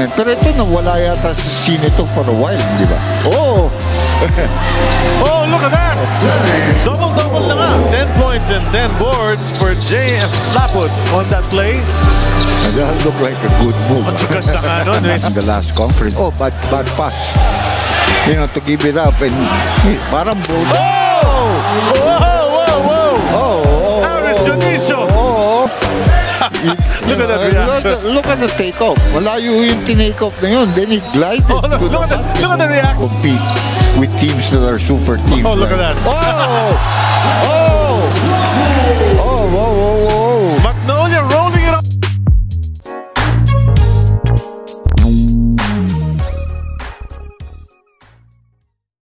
yan. Pero ito, nawala yata sa scene ito for a while, di ba? Oh! Oh, look at that! Double-double na nga. 10 points and 10 boards for J.F. Laput on that play. That looked like a good move. Ang tugas na nga nun, eh. The last conference. Oh, bad pass. You know, to give it up and parang bold. Oh! Whoa! Harris Joniso! Look at that reaction. Look at the takeoff. Malayo yung tinake-off na yun. Then he glided Oh, look at the reaction. Compete with teams that are super teams. Oh, look at that. Oh! Whoa, whoa, whoa, whoa.